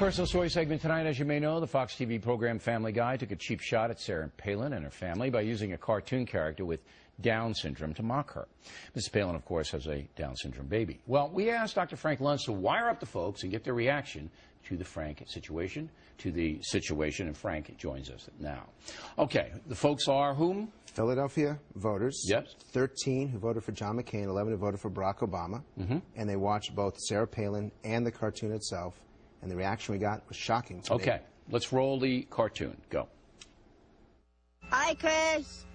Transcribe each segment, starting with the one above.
Personal story segment tonight. As you may know, the Fox TV program Family Guy took a cheap shot at Sarah Palin and her family by using a cartoon character with Down syndrome to mock her. Mrs. Palin, of course, has a Down syndrome baby. Well, we asked Dr. Frank Luntz to wire up the folks and get their reaction to the Frank situation, and Frank joins us now. Okay, the folks are whom? Philadelphia voters. Yep. 13 who voted for John McCain, 11 who voted for Barack Obama. And they watched both Sarah Palin and the cartoon itself. And the reaction we got was shocking to me. Okay, let's roll the cartoon. Go. Hi, Chris.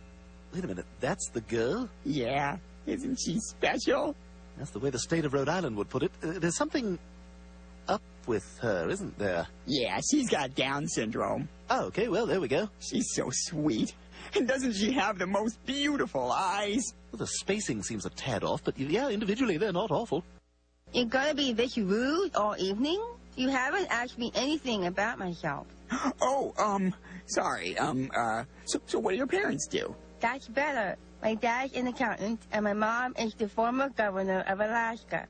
Wait a minute, that's the girl? Yeah, isn't she special? That's the way the state of Rhode Island would put it. There's something up with her, isn't there? Yeah, she's got Down syndrome. Oh, okay, well, there we go. She's so sweet. And doesn't she have the most beautiful eyes? Well, the spacing seems a tad off, but yeah, individually they're not awful. You're gonna be this rude all evening? You haven't asked me anything about myself. Oh, sorry. So what do your parents do? That's better. My dad's an accountant, and my mom is the former governor of Alaska.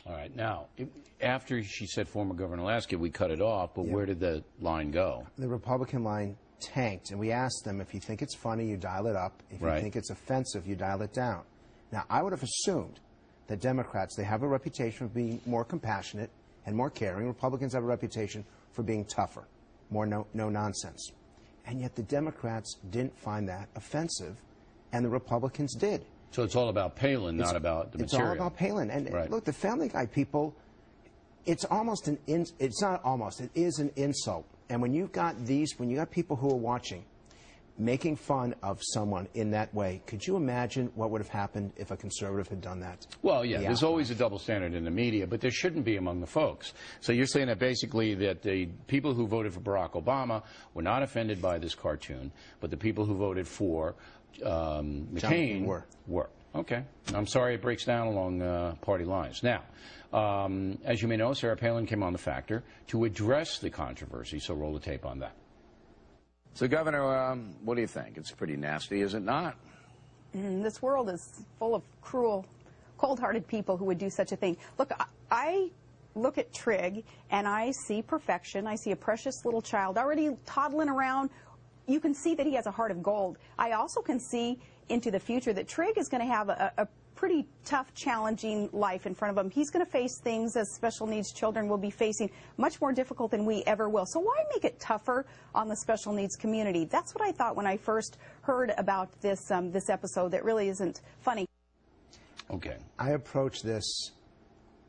All right. Now, after she said former governor of Alaska, we cut it off, but where did the line go? The Republican line tanked, and we asked them, if you think it's funny, you dial it up. If you think it's offensive, you dial it down. Now, I would have assumed that Democrats, they have a reputation of being more compassionate and more caring. Republicans have a reputation for being tougher, more no-nonsense. And yet the Democrats didn't find that offensive, and the Republicans did. So it's all about Palin, not about the material. It's all about Palin. And look, the Family Guy people, it's almost an it's not almost, it is an insult. And when you've got people who are watching making fun of someone in that way, could you imagine what would have happened if a conservative had done that? Well, yeah, there's always a double standard in the media, but there shouldn't be among the folks. So you're saying that basically that the people who voted for Barack Obama were not offended by this cartoon, but the people who voted for McCain were. Okay. I'm sorry it breaks down along party lines. Now, as you may know, Sarah Palin came on The Factor to address the controversy, so roll the tape on that. So, Governor, what do you think? It's pretty nasty, is it not? This world is full of cruel, cold-hearted people who would do such a thing. Look, I look at Trig, and I see perfection. I see a precious little child already toddling around. You can see that he has a heart of gold. I also can see into the future that Trig is going to have a pretty tough, challenging life in front of him. He's going to face things, as special needs children will be facing, much more difficult than we ever will. So why make it tougher on the special needs community? That's what I thought when I first heard about this this episode that really isn't funny. Okay. I approach this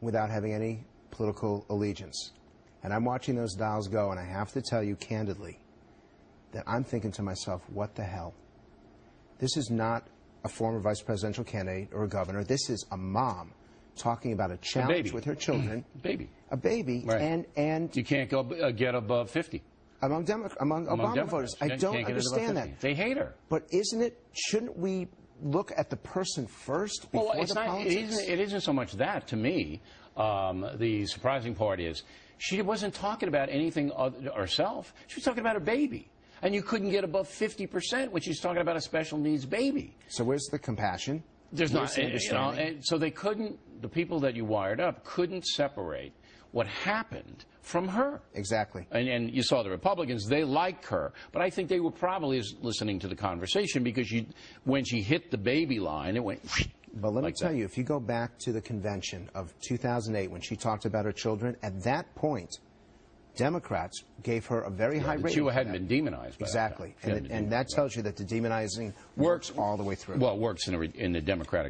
without having any political allegiance. And I'm watching those dials go, and I have to tell you candidly that I'm thinking to myself, what the hell? This is not a former vice presidential candidate or a governor. This is a mom talking about a challenge with her children. A baby. Right. And you can't go get above 50. Among Obama voters. I don't understand that. They hate her. But shouldn't we look at the person first before the politics? It isn't so much that, to me. The surprising part is she wasn't talking about anything other herself. She was talking about her baby. And you couldn't get above 50% when she's talking about a special needs baby. So where's the compassion? There's not. So they couldn't, the people that you wired up couldn't separate what happened from her. Exactly. And you saw the Republicans, they liked her. But I think they were probably listening to the conversation because when she hit the baby line, it went... But let me tell you, if you go back to the convention of 2008 when she talked about her children, at that point, Democrats gave her a very high rating. She hadn't been demonized. Exactly. And that tells you that the demonizing works all the way through. Well, it works in the Democratic